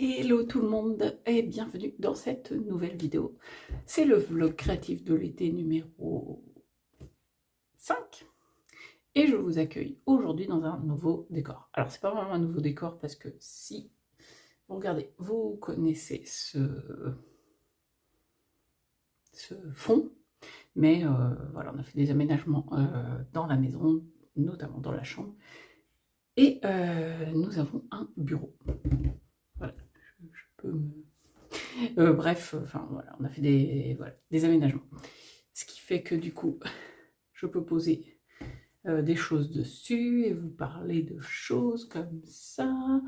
Hello tout le monde et bienvenue dans cette nouvelle vidéo. C'est le vlog créatif de l'été numéro 5 et je vous accueille aujourd'hui dans un nouveau décor. Alors c'est pas vraiment un nouveau décor parce que si vous regardez, vous connaissez ce fond, mais voilà, on a fait des aménagements dans la maison, notamment dans la chambre, et nous avons un bureau. Voilà, je peux me... bref, enfin voilà, on a fait des aménagements. Ce qui fait que du coup, je peux poser des choses dessus et vous parler de choses comme ça.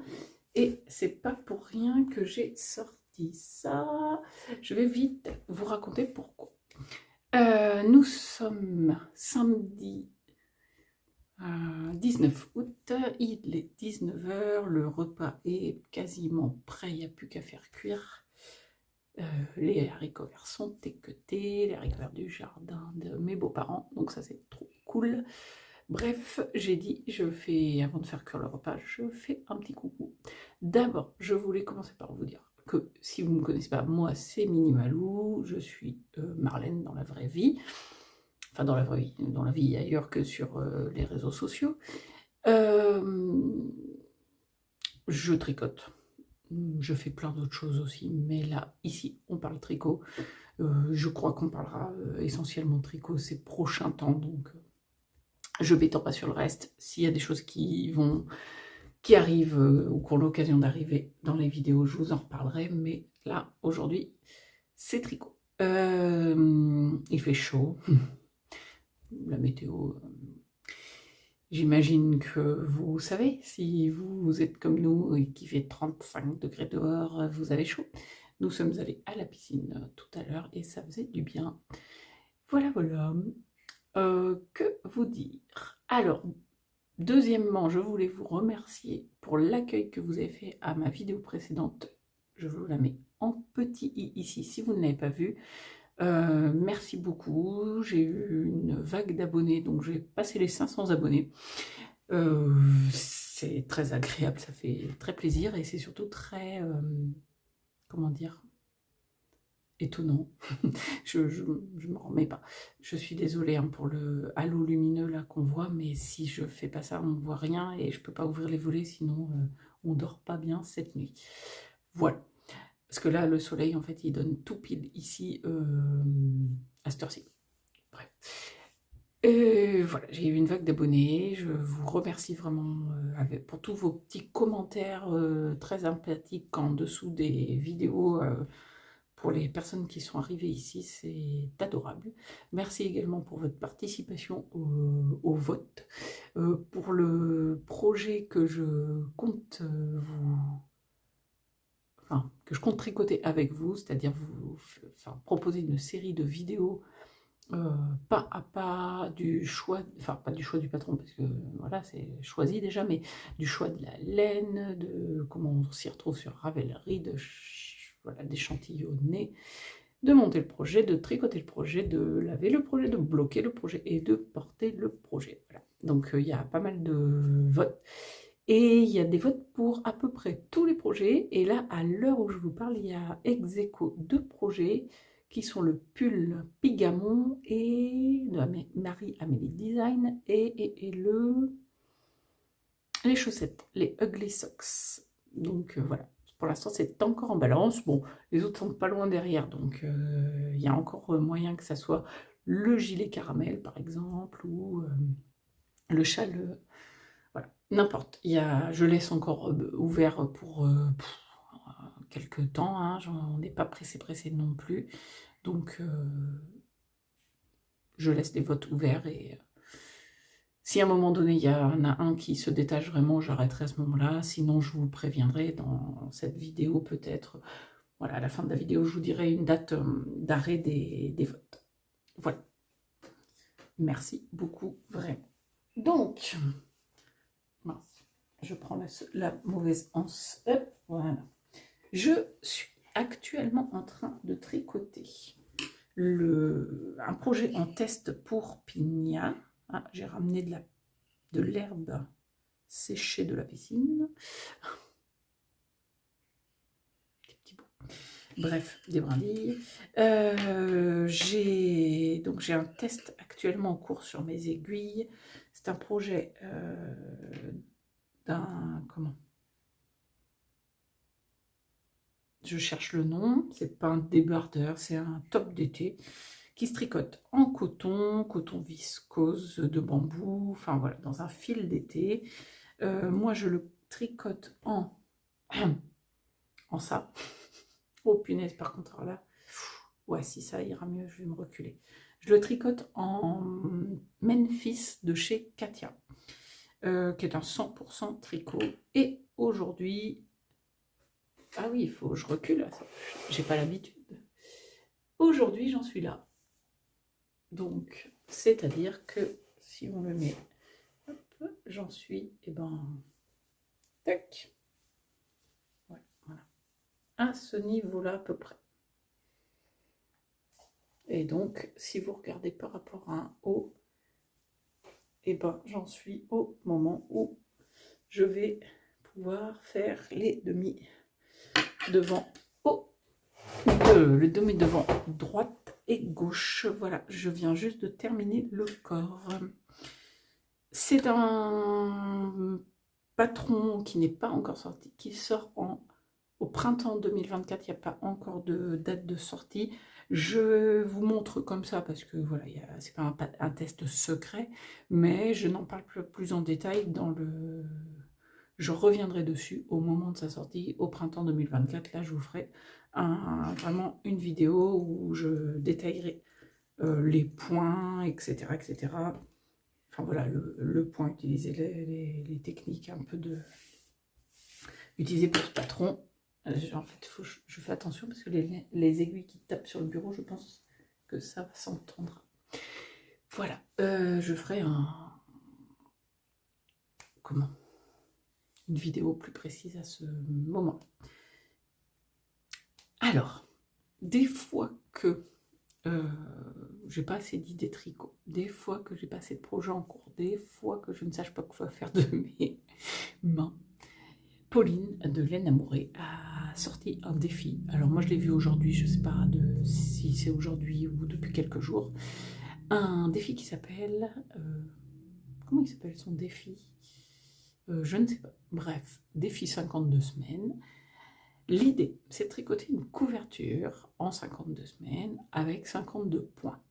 Et c'est pas pour rien que j'ai sorti ça. Je vais vite vous raconter pourquoi. Nous sommes samedi 19 août, il est 19h, le repas est quasiment prêt, il n'y a plus qu'à faire cuire. Les haricots verts sont équeutés, les haricots verts du jardin de mes beaux-parents, donc ça c'est trop cool. Bref, j'ai dit, avant de faire cuire le repas, je fais un petit coucou. D'abord, je voulais commencer par vous dire que si vous ne me connaissez pas, moi c'est Minimalou, je suis Marlène dans la vraie vie, enfin dans la vraie vie, dans la vie ailleurs que sur les réseaux sociaux. Je tricote. Je fais plein d'autres choses aussi, mais là, ici, on parle tricot. Je crois qu'on parlera essentiellement tricot ces prochains temps, donc je m'étends pas sur le reste. S'il y a des choses qui arrivent ou qui ont l'occasion d'arriver dans les vidéos, je vous en reparlerai, mais là, aujourd'hui, c'est tricot. Il fait chaud. La météo, j'imagine que vous savez, si vous êtes comme nous et qu'il fait 35 degrés dehors, vous avez chaud. Nous sommes allés à la piscine tout à l'heure et ça faisait du bien. Voilà, voilà. Que vous dire? Alors, deuxièmement, je voulais vous remercier pour l'accueil que vous avez fait à ma vidéo précédente. Je vous la mets en petit i ici si vous ne l'avez pas vue. Merci beaucoup, j'ai eu une vague d'abonnés, donc j'ai passé les 500 abonnés. C'est très agréable, ça fait très plaisir et c'est surtout très, comment dire, étonnant. je me remets pas. Je suis désolée hein, pour le halo lumineux là qu'on voit, mais si je fais pas ça, on ne voit rien et je peux pas ouvrir les volets, sinon on dort pas bien cette nuit. Voilà. Parce que là, le soleil, en fait, il donne tout pile ici à cette heure-ci. Bref. Voilà, j'ai eu une vague d'abonnés. Je vous remercie vraiment pour tous vos petits commentaires très sympathiques en dessous des vidéos pour les personnes qui sont arrivées ici. C'est adorable. Merci également pour votre participation au vote. Pour le projet que je compte que je compte tricoter avec vous, c'est-à-dire vous proposer une série de vidéos pas à pas du choix, enfin pas du choix du patron parce que voilà c'est choisi déjà, mais du choix de la laine, de comment on s'y retrouve sur Ravelry, voilà, d'échantillonner, de monter le projet, de tricoter le projet, de laver le projet, de bloquer le projet et de porter le projet. Voilà. Donc il y a pas mal de votes. Et il y a des votes pour à peu près tous les projets. Et là, à l'heure où je vous parle, il y a ex aequo 2 projets qui sont le pull Pigamon et de Marie-Amélie Design et les chaussettes, les Ugly Socks. Donc voilà, pour l'instant c'est encore en balance. Bon, les autres sont pas loin derrière, donc il y a encore moyen que ça soit le gilet caramel par exemple, ou le châle. Voilà, n'importe. Je laisse encore ouvert pour quelques temps. Hein, on n'est pas pressé non plus. Donc, je laisse les votes ouverts. Et si à un moment donné, il y en a un qui se détache vraiment, j'arrêterai à ce moment-là. Sinon, je vous préviendrai dans cette vidéo peut-être. Voilà, à la fin de la vidéo, je vous dirai une date d'arrêt des votes. Voilà. Merci beaucoup, vraiment. Donc, mince, je prends la mauvaise anse. Hop, voilà. Je suis actuellement en train de tricoter un projet en test pour Pigna. Ah, j'ai ramené de l'herbe séchée de la piscine. petit bout. Bref, des brindilles. J'ai un test actuellement en cours sur mes aiguilles. C'est un projet comment? Je cherche le nom. C'est pas un débardeur, c'est un top d'été qui se tricote en coton viscose de bambou. Enfin voilà, dans un fil d'été. Moi, je le tricote en ça. Oh punaise, par contre, alors là, ouais, si ça ira mieux, je vais me reculer. Je le tricote en Memphis de chez Katia, qui est un 100% tricot. Et aujourd'hui, ah oui, il faut que je recule, j'ai pas l'habitude. Aujourd'hui, j'en suis là. Donc, c'est-à-dire que si on le met, hop, j'en suis, et ben, tac. Ouais, voilà. À ce niveau-là, à peu près. Et donc, si vous regardez par rapport à un haut, et ben, j'en suis au moment où je vais pouvoir faire les demi devant le demi devant droite et gauche. Voilà, je viens juste de terminer le corps. C'est un patron qui n'est pas encore sorti, qui sort au printemps 2024. Il n'y a pas encore de date de sortie. Je vous montre comme ça parce que voilà, c'est pas un test secret, mais je n'en parle plus en détail dans le. Je reviendrai dessus au moment de sa sortie, au printemps 2024. Là, je vous ferai vraiment une vidéo où je détaillerai les points, etc., etc. Enfin voilà, le point utilisé, les techniques un peu utilisées pour ce patron. En fait, je fais attention parce que les aiguilles qui tapent sur le bureau, je pense que ça va s'entendre. Voilà, je ferai une vidéo plus précise à ce moment. Alors, des fois que j'ai pas assez d'idées tricot, des fois que j'ai pas assez de projets en cours, des fois que je ne sache pas quoi faire de mes mains, Pauline de Laine Amourée a sorti un défi. Alors moi je l'ai vu aujourd'hui, je sais pas si c'est aujourd'hui ou depuis quelques jours. Un défi qui s'appelle... comment il s'appelle son défi? Je ne sais pas. Bref, défi 52 semaines. L'idée, c'est de tricoter une couverture en 52 semaines avec 52 points.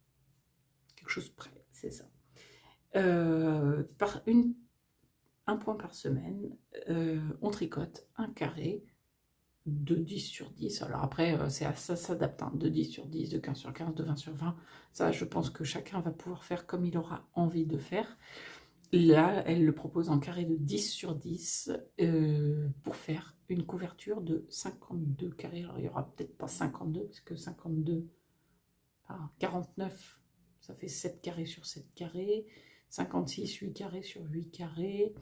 Quelque chose près, c'est ça. Un point par semaine, on tricote un carré de 10 sur 10. Alors après, ça s'adapte, hein, de 10 sur 10, de 15 sur 15, de 20 sur 20. Ça, je pense que chacun va pouvoir faire comme il aura envie de faire. Là, elle le propose en carré de 10 sur 10 pour faire une couverture de 52 carrés. Alors, il n'y aura peut-être pas 52, parce que 52 par 49, ça fait 7 carrés sur 7 carrés. 56, 8 carrés sur 8 carrés.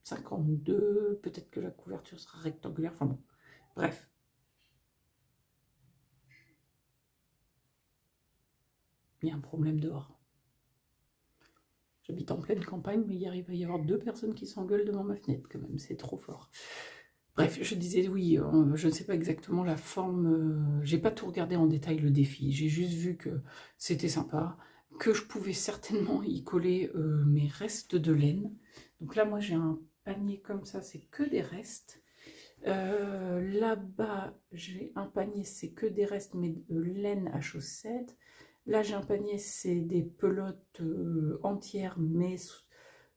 52, peut-être que la couverture sera rectangulaire. Enfin bon, bref. Il y a un problème dehors. J'habite en pleine campagne, mais il arrive à y avoir 2 personnes qui s'engueulent devant ma fenêtre, quand même, c'est trop fort. Bref, je disais, oui, je ne sais pas exactement la forme, j'ai pas tout regardé en détail le défi, j'ai juste vu que c'était sympa, que je pouvais certainement y coller mes restes de laine. Donc là, moi, j'ai un panier comme ça, c'est que des restes. Là-bas, j'ai un panier, c'est que des restes, mais de laine à chaussettes. Là, j'ai un panier, c'est des pelotes entières, mais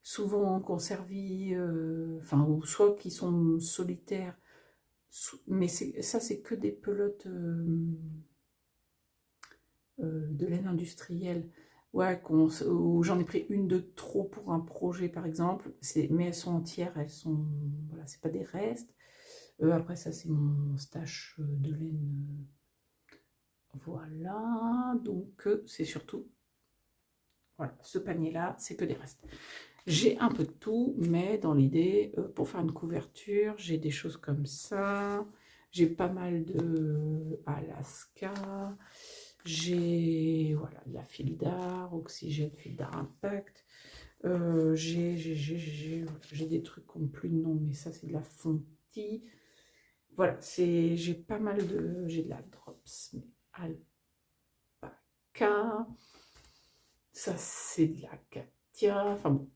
souvent conservées, enfin, ou soit qui sont solitaires, mais ça, c'est que des pelotes de laine industrielle. Ouais, où j'en ai pris une de trop pour un projet, par exemple, mais elles sont entières, voilà, c'est pas des restes. Après, ça, c'est mon stash de laine. Voilà, donc c'est surtout, voilà, ce panier-là, c'est que des restes. J'ai un peu de tout, mais dans l'idée, pour faire une couverture, j'ai des choses comme ça. J'ai pas mal de Alaska. J'ai, voilà, de la fil d'art, Oxygène, fil d'art Impact. J'ai des trucs qui n'ont plus de nom, mais ça, c'est de la Fonti. voilà, j'ai pas mal de... J'ai de la Drops, mais Alpaca. Ça, c'est de la Katia. Enfin bon.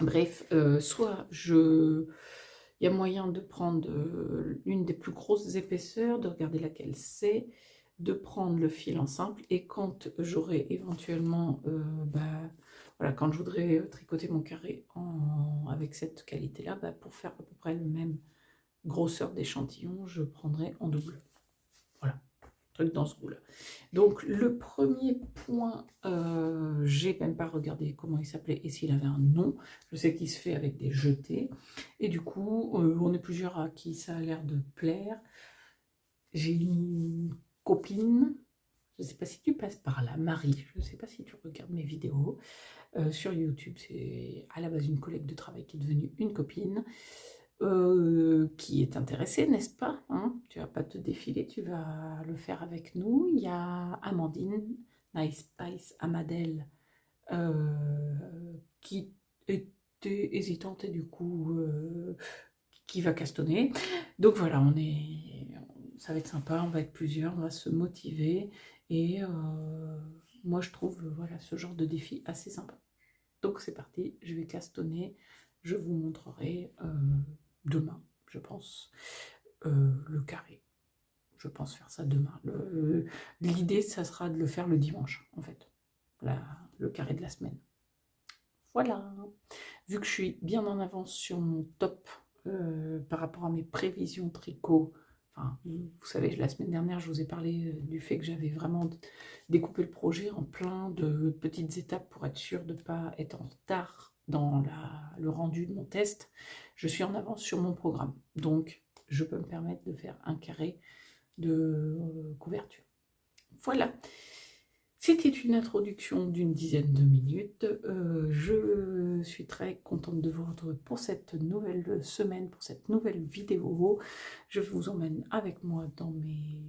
Bref, soit il y a moyen de prendre une des plus grosses épaisseurs, de regarder laquelle c'est, de prendre le fil en simple, et quand j'aurai éventuellement, voilà, quand je voudrais tricoter mon carré avec cette qualité-là, pour faire à peu près le même grosseur d'échantillon, je prendrai en double. Voilà, truc dans ce goût-là. Donc le premier point, j'ai même pas regardé comment il s'appelait et s'il avait un nom. Je sais qu'il se fait avec des jetés. Et du coup, on est plusieurs à qui ça a l'air de plaire. J'ai une copine, je ne sais pas si tu passes par là, Marie, je ne sais pas si tu regardes mes vidéos sur YouTube. C'est à la base une collègue de travail qui est devenue une copine. Qui est intéressée, n'est-ce pas, hein? Tu vas pas te défiler, tu vas le faire avec nous. Il y a Amandine, Nice Spice, Amadel, qui était hésitante et du coup qui va castonner. Donc voilà, ça va être sympa, on va être plusieurs, on va se motiver et moi je trouve voilà, ce genre de défi assez sympa. Donc c'est parti, je vais castonner, je vous montrerai demain, je pense, le carré. Je pense faire ça demain. L'idée, ça sera de le faire le dimanche, en fait, le carré de la semaine. Voilà. Vu que je suis bien en avance sur mon top par rapport à mes prévisions tricot, enfin, vous savez, la semaine dernière, je vous ai parlé du fait que j'avais vraiment découpé le projet en plein de petites étapes pour être sûr de ne pas être en retard dans le rendu de mon test. Je suis en avance sur mon programme, donc je peux me permettre de faire un carré de couverture. Voilà. C'était une introduction d'une dizaine de minutes. Je suis très contente de vous retrouver pour cette nouvelle semaine, pour cette nouvelle vidéo. Je vous emmène avec moi dans mes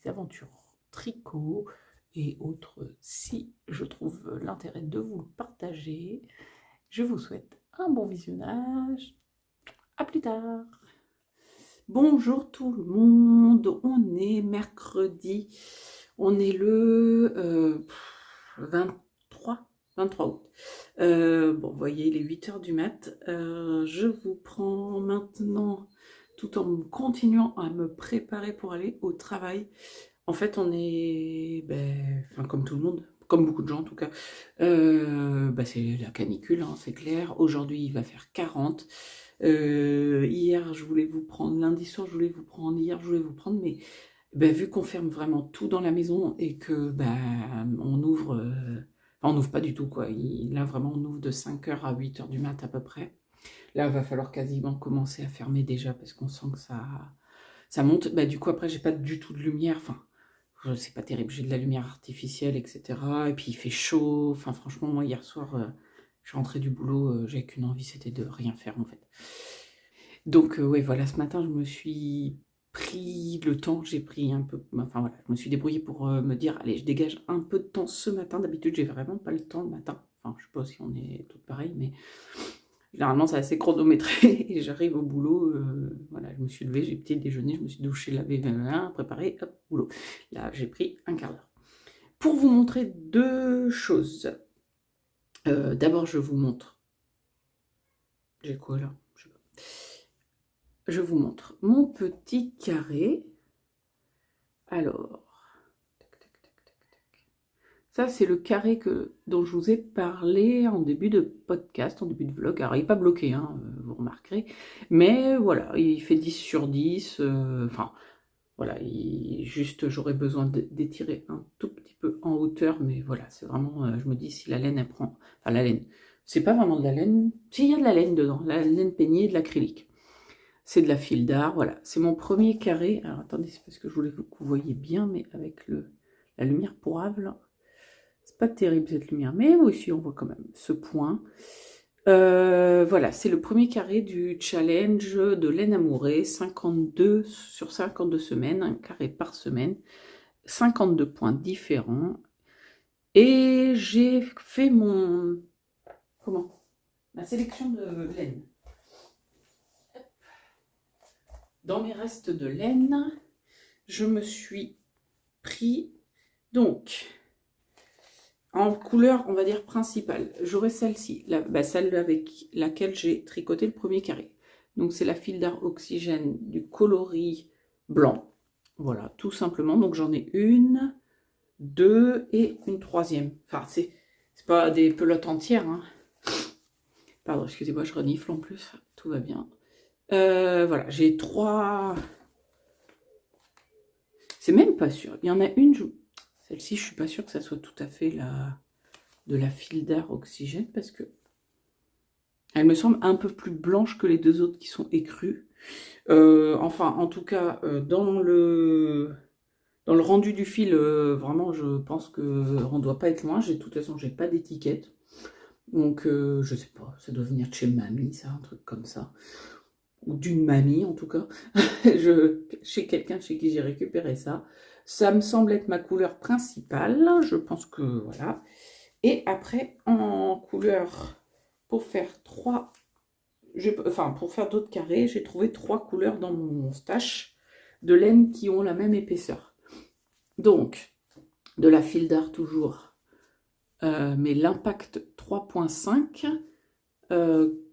aventures tricot et autres si je trouve l'intérêt de vous le partager. Je vous souhaite un bon visionnage. À plus tard. Bonjour tout le monde, on est mercredi. On est le 23 août. Bon, vous voyez, il est 8h du mat. Je vous prends maintenant, tout en continuant à me préparer pour aller au travail. En fait, on est, comme tout le monde, comme beaucoup de gens en tout cas, c'est la canicule, hein, c'est clair. Aujourd'hui, il va faire 40. Hier, je voulais vous prendre, lundi soir, je voulais vous prendre, hier, je voulais vous prendre, mais vu qu'on ferme vraiment tout dans la maison et que on ouvre, on n'ouvre pas du tout quoi. Là vraiment on ouvre de 5h à 8h du mat à peu près. Là il va falloir quasiment commencer à fermer déjà parce qu'on sent que ça monte. Du coup après j'ai pas du tout de lumière, enfin c'est pas terrible, j'ai de la lumière artificielle etc. Et puis il fait chaud, enfin franchement moi hier soir je suis rentrée du boulot, j'avais qu'une envie, c'était de rien faire en fait. Donc ouais voilà, ce matin je me suis pris le temps, j'ai pris un peu, enfin voilà, je me suis débrouillée pour me dire, allez, je dégage un peu de temps ce matin. D'habitude, j'ai vraiment pas le temps le matin. Enfin, je sais pas si on est toutes pareilles, mais généralement, c'est assez chronométré et j'arrive au boulot, voilà, je me suis levée, j'ai petit déjeuner, je me suis douchée, lavé, préparé, hop, boulot. Là, j'ai pris un quart d'heure. Pour vous montrer deux choses. D'abord, je vous montre. J'ai quoi là? Je sais pas. Je vous montre mon petit carré. Alors, ça c'est le carré dont je vous ai parlé en début de podcast, en début de vlog. Alors il n'est pas bloqué, hein, vous remarquerez. Mais voilà, il fait 10 sur 10. Enfin, voilà, juste j'aurais besoin d'étirer un tout petit peu en hauteur. Mais voilà, c'est vraiment, je me dis si la laine elle prend... Enfin la laine, c'est pas vraiment de la laine. Si, il y a de la laine dedans, la laine peignée et de l'acrylique. C'est de la fil d'art, voilà. C'est mon premier carré. Alors attendez, c'est parce que je voulais que vous voyez bien, mais avec la lumière pourrave, c'est pas terrible cette lumière. Mais aussi, on voit quand même ce point. Voilà, c'est le premier carré du challenge de laine amourée, 52 sur 52 semaines, un carré par semaine, 52 points différents. Et j'ai fait ma sélection de laine. Dans mes restes de laine, je me suis pris, donc, en couleur, on va dire, principale. J'aurai celle-ci, celle avec laquelle j'ai tricoté le premier carré. Donc, c'est la fil d'art oxygène du coloris blanc. Voilà, tout simplement. Donc, j'en ai une, deux et une troisième. Enfin, c'est pas des pelotes entières, hein. Pardon, excusez-moi, je renifle en plus. Tout va bien. Voilà, j'ai 3... C'est même pas sûr. Il y en a une, celle-ci, je suis pas sûre que ça soit tout à fait de la fil d'art oxygène parce que elle me semble un peu plus blanche que les deux autres qui sont écrues. Enfin, en tout cas, dans le rendu du fil, vraiment, je pense qu'on ne doit pas être loin. De toute façon, j'ai pas d'étiquette. Donc, je sais pas, ça doit venir de chez mamie, ça, un truc comme ça. Ou d'une mamie, en tout cas. Chez quelqu'un chez qui j'ai récupéré ça. Ça me semble être ma couleur principale. Je pense que, voilà. Et après, en couleur, pour faire pour faire d'autres carrés, j'ai trouvé 3 couleurs dans mon stash de laine qui ont la même épaisseur. Donc, de la fil d'art toujours, mais l'impact 3.5,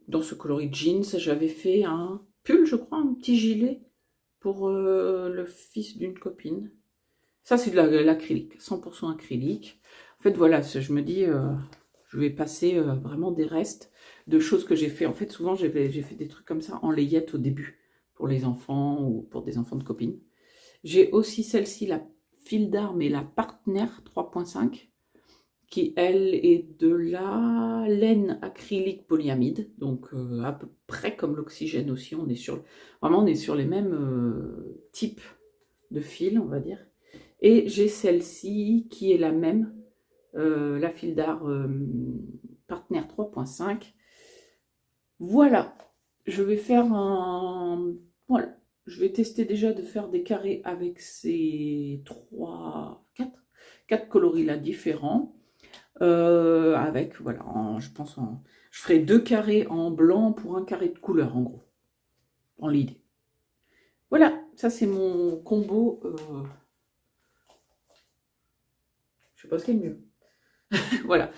dans ce coloris jeans, j'avais fait un pull, je crois, un petit gilet pour le fils d'une copine. Ça, c'est de l'acrylique, 100% acrylique. En fait, voilà, je me dis, je vais passer vraiment des restes de choses que j'ai fait. En fait, souvent, j'ai fait des trucs comme ça en layette au début, pour les enfants ou pour des enfants de copines. J'ai aussi celle-ci, la fil d'art, mais la Partner 3.5, qui, elle, est de la laine acrylique polyamide, donc à peu près comme l'oxygène aussi. On est sur les mêmes types de fils, on va dire. Et j'ai celle-ci qui est la même, la fil d'art Partner 3.5. Voilà, je vais faire un... Voilà, je vais tester déjà de faire des carrés avec ces 4 coloris là différents. Avec, voilà, je pense, je ferai 2 carrés en blanc pour un carré de couleur, en gros, dans l'idée. Voilà, ça c'est mon combo. Je sais pas ce qui est le mieux. Voilà,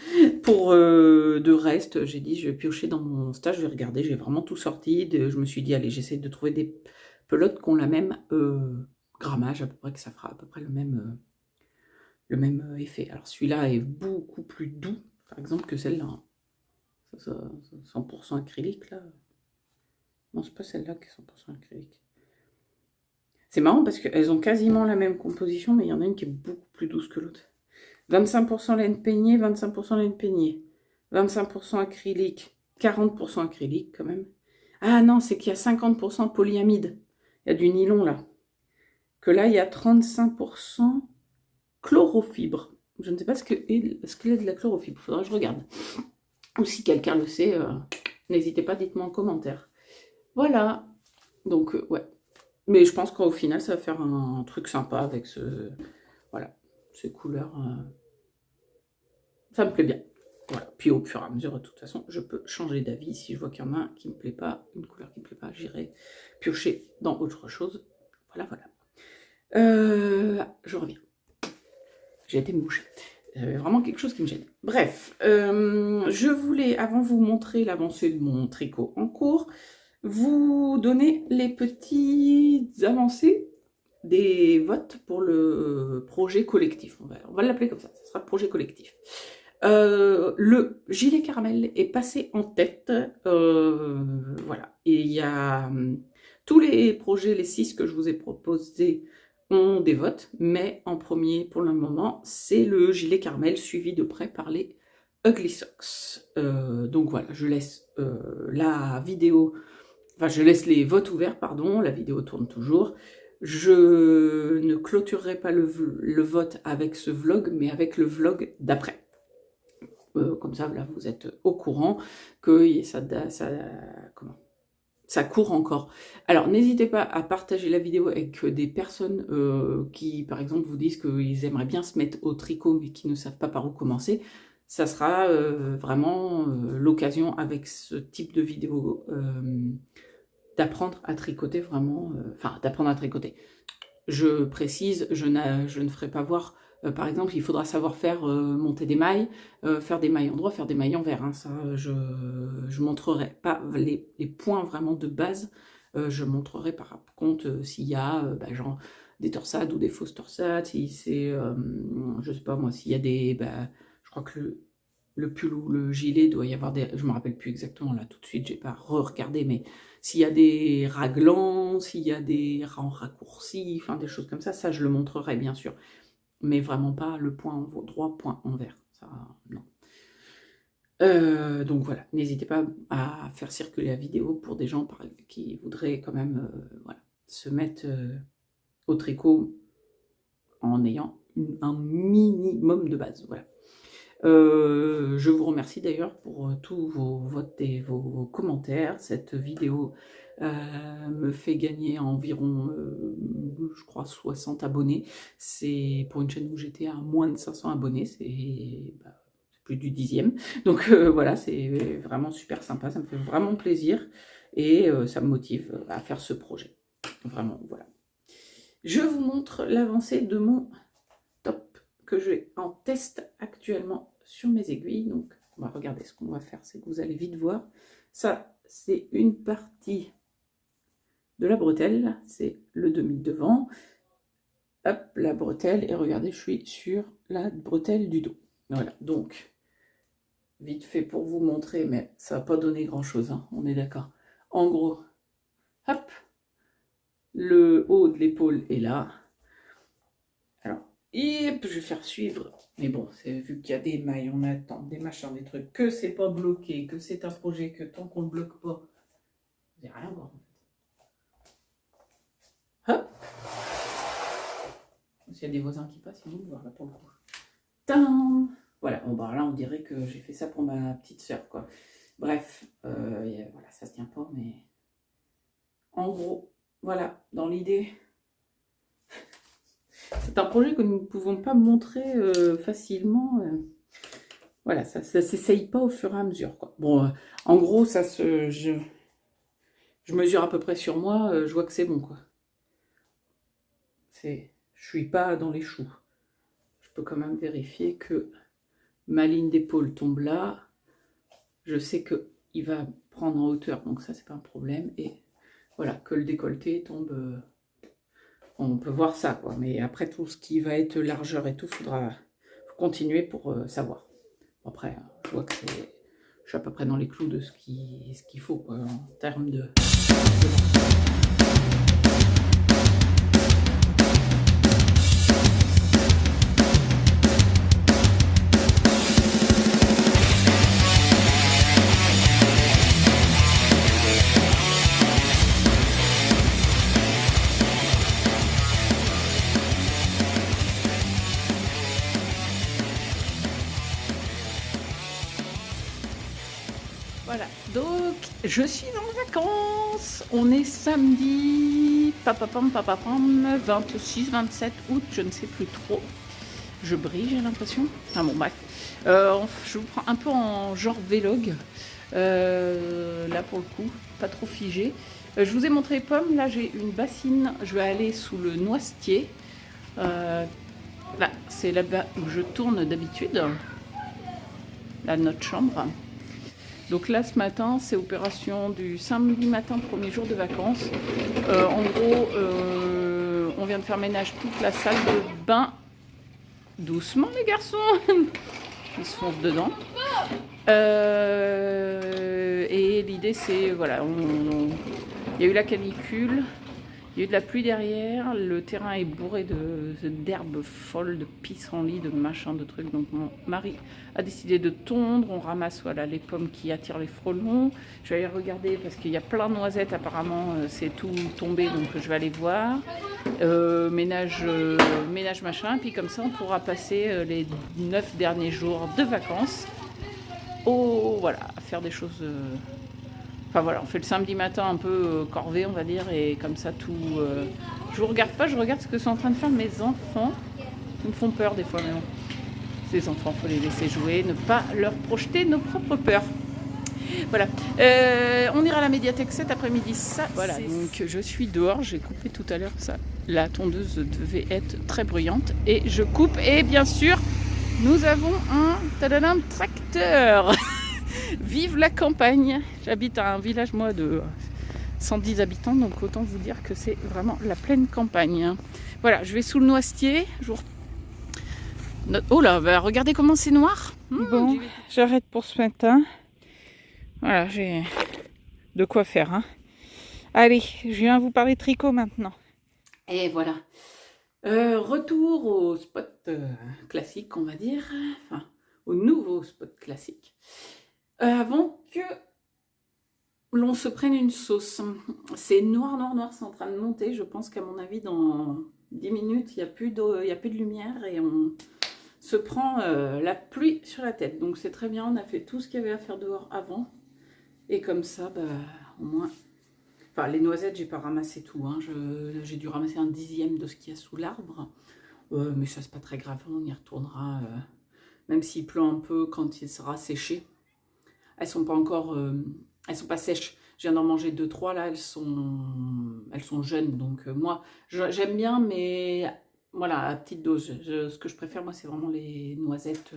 pour de reste, j'ai dit, je vais piocher dans mon stage, je vais regarder, j'ai vraiment tout sorti. Je me suis dit, allez, j'essaie de trouver des pelotes qui ont la même grammage, à peu près, que ça fera à peu près le même effet. Alors celui-là est beaucoup plus doux, par exemple, que celle-là. 100% acrylique, là. Non, c'est pas celle-là qui est 100% acrylique. C'est marrant parce qu'elles ont quasiment la même composition, mais il y en a une qui est beaucoup plus douce que l'autre. 25% laine peignée, 25% laine peignée. 25% acrylique, 40% acrylique quand même. Ah non, c'est qu'il y a 50% polyamide. Il y a du nylon là. Que là, il y a 35% chlorofibre. Je ne sais pas ce qu'il y a de la chlorofibre. Il faudra que je regarde. Ou si quelqu'un le sait, n'hésitez pas, dites-moi en commentaire. Voilà. Donc, ouais. Mais je pense qu'au final, ça va faire un truc sympa avec voilà, ces couleurs. Ça me plaît bien. Voilà. Puis au fur et à mesure, de toute façon, je peux changer d'avis. Si je vois qu'il y en a un qui ne me plaît pas, une couleur qui ne me plaît pas, j'irai piocher dans autre chose. Voilà, voilà. Je reviens. J'ai été me boucher. J'avais vraiment quelque chose qui me gêne. Bref, je voulais, avant vous montrer l'avancée de mon tricot en cours, vous donner les petites avancées des votes pour le projet collectif. On va l'appeler comme ça sera le projet collectif. Le gilet caramel est passé en tête. Voilà. Et il y a tous les projets, les 6 que je vous ai proposés, ont des votes, mais en premier pour le moment, c'est le gilet caramel suivi de près par les Ugly Socks. Donc voilà, je laisse la vidéo, enfin je laisse les votes ouverts, pardon, la vidéo tourne toujours. Je ne clôturerai pas le vote avec ce vlog, mais avec le vlog d'après. Comme ça, là, vous êtes au courant que ça court encore. Alors, n'hésitez pas à partager la vidéo avec des personnes qui, par exemple, vous disent qu'ils aimeraient bien se mettre au tricot, mais qui ne savent pas par où commencer. Ça sera vraiment l'occasion avec ce type de vidéo d'apprendre à tricoter vraiment, enfin d'apprendre à tricoter. Je précise, je ne ferai pas voir, par exemple, il faudra savoir faire monter des mailles, faire des mailles en droit, faire des mailles en vert, hein, ça je montrerai pas les points vraiment de base, je montrerai par contre s'il y a bah, genre des torsades ou des fausses torsades, si c'est, je sais pas moi, s'il y a des, bah, je crois que le pull ou le gilet doit y avoir des, je me rappelle plus exactement là tout de suite, j'ai pas re-regardé, mais s'il y a des raglans, s'il y a des rangs raccourcis, enfin des choses comme ça je le montrerai bien sûr, mais vraiment pas le point en droit, point envers, ça non. Donc voilà, n'hésitez pas à faire circuler la vidéo pour des gens qui voudraient quand même voilà, se mettre au tricot en ayant un minimum de base, voilà. Je vous remercie d'ailleurs pour tous vos votes et vos commentaires. Cette vidéo me fait gagner environ, je crois, 60 abonnés. C'est pour une chaîne où j'étais à moins de 500 abonnés, c'est plus du 10e. Donc voilà, c'est vraiment super sympa, ça me fait vraiment plaisir et ça me motive à faire ce projet. Vraiment, voilà. Je vous montre l'avancée de mon top que j'ai en test actuellement sur mes aiguilles. Donc, on va regarder. Ce qu'on va faire, c'est que vous allez vite voir. Ça, c'est une partie de la bretelle. C'est le demi devant. Hop, la bretelle. Et regardez, je suis sur la bretelle du dos. Voilà. Donc, vite fait pour vous montrer, mais ça va pas donner grand-chose. Hein, on est d'accord. En gros, hop, le haut de l'épaule est là. Alors, et je vais faire suivre, mais bon, vu qu'il y a des mailles, on attend, des machins, des trucs, que c'est pas bloqué, que c'est un projet, que tant qu'on ne bloque pas, vous n'allez rien voir en fait. Hop. S'il y a des voisins qui passent, ils vont le voir là pour le coup. Tadam. Voilà, bon bah là on dirait que j'ai fait ça pour ma petite soeur quoi. Bref, voilà, ça se tient pas, mais en gros, voilà, dans l'idée. C'est un projet que nous ne pouvons pas montrer facilement. Voilà, ça s'essaye pas au fur et à mesure, quoi. Bon, en gros, je mesure à peu près sur moi, je vois que c'est bon, quoi. Je suis pas dans les choux. Je peux quand même vérifier que ma ligne d'épaule tombe là. Je sais qu'il va prendre en hauteur, donc ça, c'est pas un problème. Et voilà, que le décolleté tombe... on peut voir ça, quoi. Mais après, tout ce qui va être largeur et tout, faut continuer pour savoir. Après, je vois que je suis à peu près dans les clous de ce qu'il faut, quoi, en termes de... Voilà, donc je suis en vacances, on est samedi, 26, 27 août, je ne sais plus trop, je brille j'ai l'impression, enfin bon bref, je vous prends un peu en genre vlog, là pour le coup, pas trop figé. Je vous ai montré les pommes, là j'ai une bassine, je vais aller sous le noisetier, là c'est là-bas où je tourne d'habitude, là notre chambre. Donc là, ce matin, c'est opération du samedi matin, premier jour de vacances. En gros, on vient de faire ménage toute la salle de bain. Doucement, les garçons. Ils se foncent dedans. Et l'idée, c'est, voilà, il y a eu la canicule. Il y a eu de la pluie derrière, le terrain est bourré d'herbes folles, de pissenlits, de machins, de trucs. Donc mon mari a décidé de tondre. On ramasse voilà, les pommes qui attirent les frelons. Je vais aller regarder parce qu'il y a plein de noisettes apparemment, c'est tout tombé, donc je vais aller voir. Ménage machin, puis comme ça on pourra passer les 9 derniers jours de vacances voilà, à faire des choses... Enfin voilà, on fait le samedi matin un peu corvée, on va dire, et comme ça tout... Je vous regarde pas, je regarde ce que sont en train de faire mes enfants. Ils me font peur des fois, mais bon. Ces enfants, il faut les laisser jouer, ne pas leur projeter nos propres peurs. Voilà. On ira à la médiathèque cet après-midi. Ça, voilà. Donc je suis dehors. J'ai coupé tout à l'heure ça. La tondeuse devait être très bruyante et je coupe. Et bien sûr, nous avons un tadadam, tracteur. Vive la campagne. J'habite à un village moi de 110 habitants, donc autant vous dire que c'est vraiment la pleine campagne. Voilà, je vais sous le noisetier. Oh là, bah regardez comment c'est noir. Bon, j'arrête pour ce matin. Voilà, j'ai de quoi faire. Hein. Allez, je viens vous parler tricot maintenant. Et voilà. Retour au spot classique, on va dire. Enfin, au nouveau spot classique. Avant que l'on se prenne une sauce. C'est noir, noir, noir, c'est en train de monter. Je pense qu'à mon avis, dans 10 minutes, il n'y a plus de lumière et on se prend la pluie sur la tête. Donc c'est très bien, on a fait tout ce qu'il y avait à faire dehors avant. Et comme ça, bah, au moins... Enfin, les noisettes, j'ai pas ramassé tout. Hein. J'ai dû ramasser un dixième de ce qu'il y a sous l'arbre. Mais ça, c'est pas très grave, on y retournera. Même s'il pleut un peu quand il sera séché. Elles sont pas encore... elles sont pas sèches. Je viens d'en manger 2-3 là, elles sont jeunes. Donc moi, j'aime bien, mais voilà, à petite dose. Ce que je préfère, moi, c'est vraiment les noisettes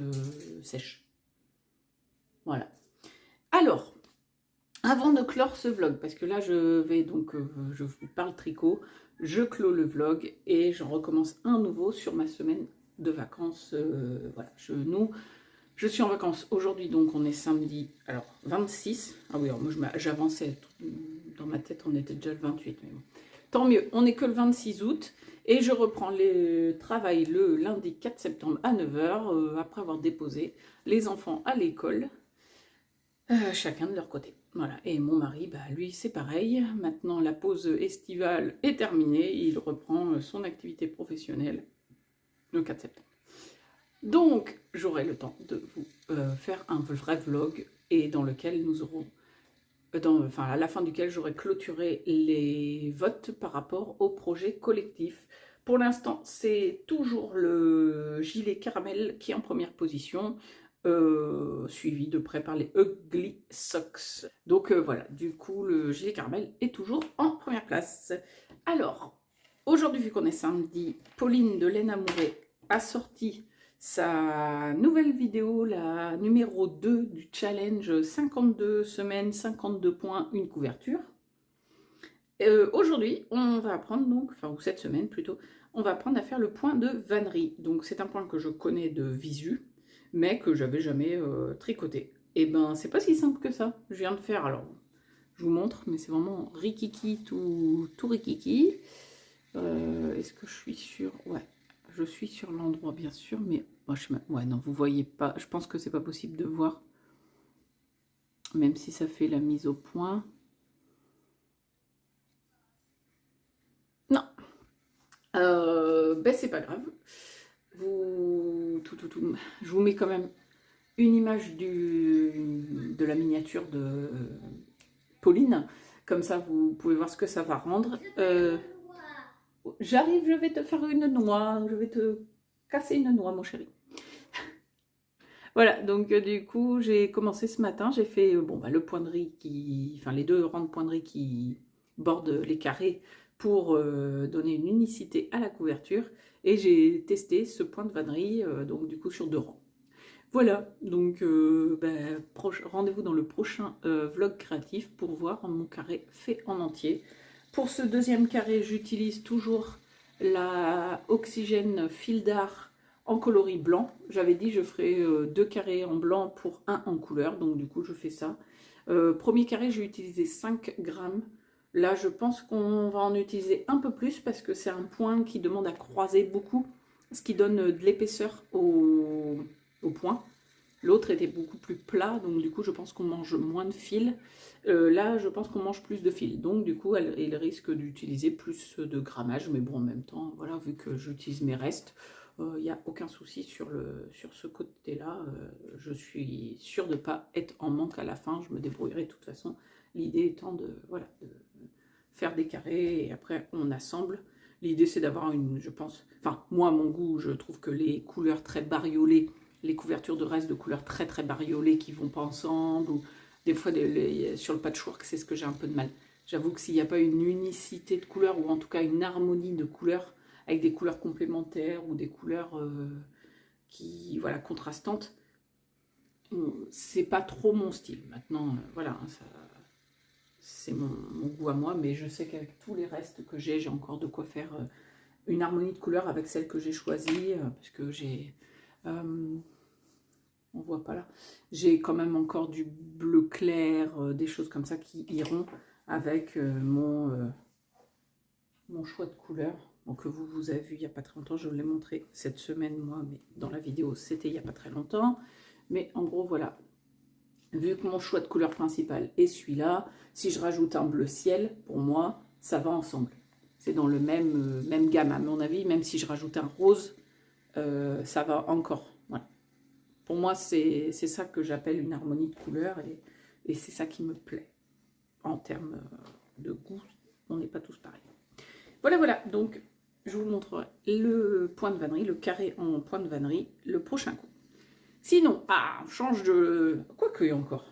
sèches. Voilà. Alors, avant de clore ce vlog, parce que là, je vais donc, je vous parle tricot, je clôt le vlog et j'en recommence un nouveau sur ma semaine de vacances. Voilà, je suis en vacances aujourd'hui, donc on est samedi, alors 26. Ah oui, alors moi j'avançais, dans ma tête on était déjà le 28. Mais bon. Tant mieux, on n'est que le 26 août et je reprends le travail le lundi 4 septembre à 9 h, après avoir déposé les enfants à l'école, chacun de leur côté. Voilà, et mon mari, bah, lui c'est pareil, maintenant la pause estivale est terminée, il reprend son activité professionnelle le 4 septembre. Donc, j'aurai le temps de vous faire un vrai vlog et dans lequel nous aurons, à la fin duquel j'aurai clôturé les votes par rapport au projet collectif. Pour l'instant, c'est toujours le gilet caramel qui est en première position, suivi de près par les Ugly Socks. Donc voilà, du coup, le gilet caramel est toujours en première place. Alors, aujourd'hui, vu qu'on est samedi, Pauline de Laine Amourée a sorti sa nouvelle vidéo, la numéro 2 du challenge 52 semaines, 52 points, une couverture. Aujourd'hui, on va apprendre donc, ou cette semaine plutôt, on va apprendre à faire le point de vannerie. Donc c'est un point que je connais de visu, mais que j'avais jamais tricoté. Et ben c'est pas si simple que ça. Je viens de faire, alors je vous montre, mais c'est vraiment rikiki, tout rikiki. Est-ce que je suis sûre? Ouais. Je suis sur l'endroit, bien sûr, mais moi, ouais, non, vous voyez pas. Je pense que c'est pas possible de voir, même si ça fait la mise au point. Non, ben c'est pas grave. Je vous mets quand même une image de la miniature de Pauline. Comme ça, vous pouvez voir ce que ça va rendre. J'arrive, je vais te faire une noix, je vais te casser une noix, mon chéri. Voilà, donc du coup, j'ai commencé ce matin, j'ai fait le point de riz les 2 rangs de point de riz qui bordent les carrés pour donner une unicité à la couverture. Et j'ai testé ce point de vannerie, donc du coup sur 2 rangs. Voilà, donc rendez-vous dans le prochain vlog créatif pour voir mon carré fait en entier. Pour ce deuxième carré, j'utilise toujours la Oxygène Fil d'Art en coloris blanc. J'avais dit je ferai 2 carrés en blanc pour 1 en couleur, donc du coup je fais ça. Premier carré, j'ai utilisé 5 grammes. Là, je pense qu'on va en utiliser un peu plus parce que c'est un point qui demande à croiser beaucoup, ce qui donne de l'épaisseur au point. L'autre était beaucoup plus plat, donc du coup, je pense qu'on mange moins de fil. Là, je pense qu'on mange plus de fil. Donc, du coup, il risque d'utiliser plus de grammage. Mais bon, en même temps, voilà, vu que j'utilise mes restes, il n'y a aucun souci sur ce côté-là. Je suis sûre de ne pas être en manque à la fin. Je me débrouillerai de toute façon. L'idée étant de faire des carrés et après, on assemble. L'idée, c'est d'avoir je pense... Enfin, moi, à mon goût, je trouve que les couleurs très bariolées, les couvertures de reste de couleurs très très bariolées qui vont pas ensemble, ou Des fois, sur le patchwork, c'est ce que j'ai un peu de mal. J'avoue que s'il n'y a pas une unicité de couleurs, ou en tout cas une harmonie de couleurs, avec des couleurs complémentaires ou des couleurs voilà, contrastantes, c'est pas trop mon style. Maintenant, voilà, c'est mon goût à moi, mais je sais qu'avec tous les restes que j'ai encore de quoi faire une harmonie de couleurs avec celle que j'ai choisie, parce que j'ai... on voit pas là. J'ai quand même encore du bleu clair, des choses comme ça qui iront avec mon choix de couleurs. Donc que vous avez vu il n'y a pas très longtemps, je l'ai montré cette semaine moi, mais dans la vidéo c'était il n'y a pas très longtemps. Mais en gros voilà, vu que mon choix de couleur principal est celui-là, si je rajoute un bleu ciel, pour moi, ça va ensemble. C'est dans le même gamme à mon avis, même si je rajoute un rose, ça va encore. Voilà. Pour moi, c'est ça que j'appelle une harmonie de couleurs et c'est ça qui me plaît. En termes de goût, on n'est pas tous pareils. Voilà, voilà. Donc, je vous montrerai le point de vannerie, le carré en point de vannerie, le prochain coup. Sinon, on change de... Quoi qu'il y ait encore.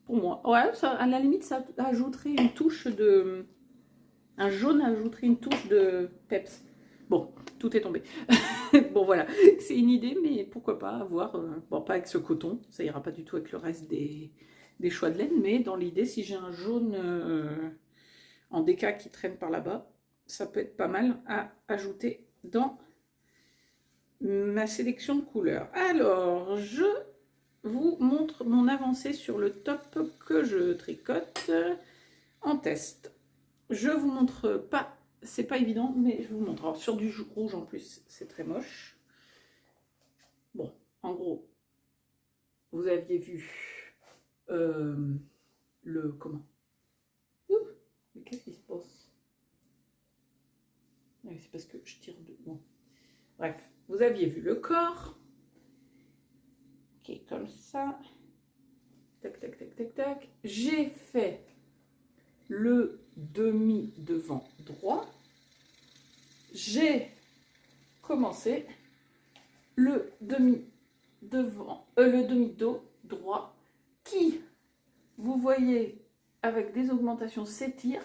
Pour moi, ouais, ça, à la limite, ça ajouterait une touche de... Un jaune ajouterait une touche de peps. Bon, tout est tombé. Bon, voilà, c'est une idée, mais pourquoi pas avoir... bon, pas avec ce coton, ça ira pas du tout avec le reste des choix de laine, mais dans l'idée, si j'ai un jaune en déca qui traîne par là-bas, ça peut être pas mal à ajouter dans ma sélection de couleurs. Alors, je vous montre mon avancée sur le top que je tricote en test. Je vous montre pas, c'est pas évident, mais je vous montre. Alors, sur du rouge en plus, c'est très moche. Bon, en gros, vous aviez vu le comment? Mais qu'est-ce qui se passe? C'est parce que je tire de... Bon. Bref, vous aviez vu le corps. Ok, comme ça. Tac, tac, tac, tac, tac. J'ai fait le demi devant droit. J'ai commencé le demi devant, le demi dos droit qui, vous voyez, avec des augmentations s'étire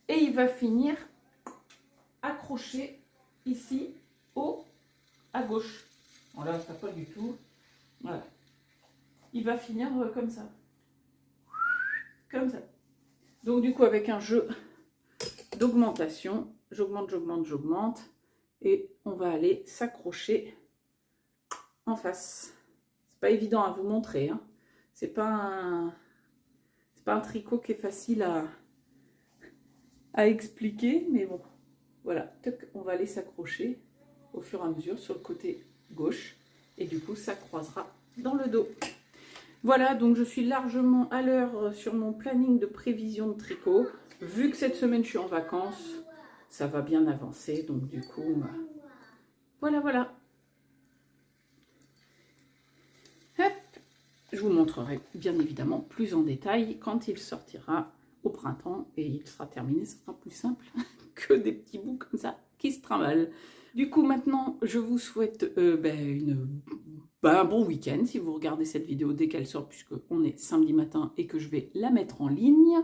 et il va finir accroché ici à gauche. Bon là, ça pas du tout. Voilà. Il va finir comme ça. Comme ça. Donc du coup, avec un jeu d'augmentation, j'augmente, j'augmente, j'augmente. Et on va aller s'accrocher en face. C'est pas évident à vous montrer. Hein. C'est pas un tricot qui est facile à expliquer. Mais bon, voilà. On va aller s'accrocher au fur et à mesure sur le côté gauche. Et du coup, ça croisera dans le dos. Voilà, donc je suis largement à l'heure sur mon planning de prévision de tricot. Vu que cette semaine, je suis en vacances, ça va bien avancer. Donc du coup, voilà, voilà. Hop, je vous montrerai bien évidemment plus en détail quand il sortira au printemps. Et il sera terminé, ce sera plus simple que des petits bouts comme ça qui se trimballent. Du coup, maintenant, je vous souhaite un bon week-end si vous regardez cette vidéo dès qu'elle sort, puisqu'on est samedi matin et que je vais la mettre en ligne.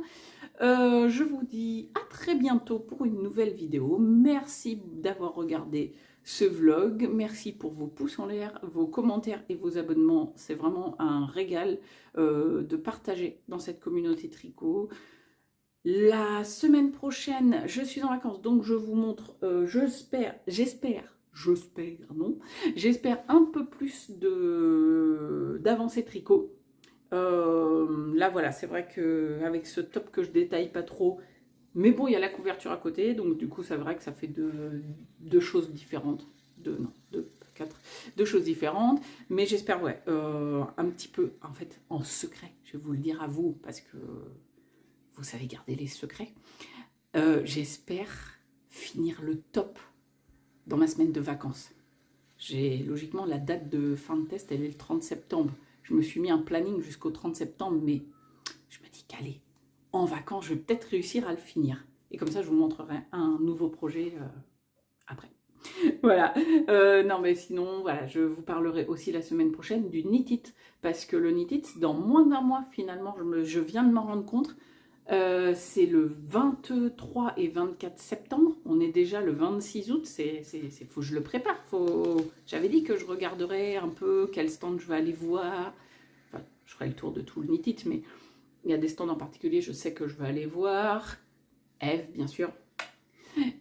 Je vous dis à très bientôt pour une nouvelle vidéo. Merci d'avoir regardé ce vlog. Merci pour vos pouces en l'air, vos commentaires et vos abonnements. C'est vraiment un régal de partager dans cette communauté tricot. La semaine prochaine, je suis en vacances, donc je vous montre, j'espère un peu plus d'avancée tricot. Là, voilà, c'est vrai qu'avec ce top que je détaille pas trop, mais bon, il y a la couverture à côté, donc du coup, c'est vrai que ça fait deux choses différentes. Deux choses différentes, mais j'espère, ouais, un petit peu, en fait, en secret, je vais vous le dire à vous, parce que vous savez garder les secrets. J'espère finir le top dans ma semaine de vacances. J'ai logiquement la date de fin de test, elle est le 30 septembre. Je me suis mis un planning jusqu'au 30 septembre, mais je me dis qu'allez, en vacances, je vais peut-être réussir à le finir. Et comme ça, je vous montrerai un nouveau projet après. Voilà. Non, mais sinon, voilà, je vous parlerai aussi la semaine prochaine du Knit It, parce que le Knit It, dans moins d'un mois, finalement, je viens de m'en rendre compte, c'est le 23 et 24 septembre, on est déjà le 26 août, faut que je le prépare, j'avais dit que je regarderais un peu quel stand je vais aller voir, enfin, je ferai le tour de tout le Knit It, mais il y a des stands en particulier, je sais que je vais aller voir, Eve, bien sûr,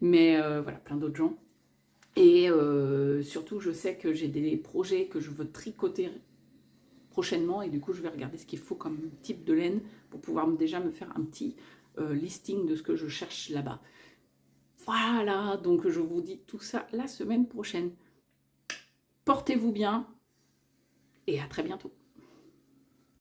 mais voilà, plein d'autres gens. Et surtout, je sais que j'ai des projets que je veux tricoter prochainement et du coup, je vais regarder ce qu'il faut comme type de laine pour pouvoir déjà me faire un petit listing de ce que je cherche là-bas. Voilà, donc je vous dis tout ça la semaine prochaine. Portez-vous bien et à très bientôt.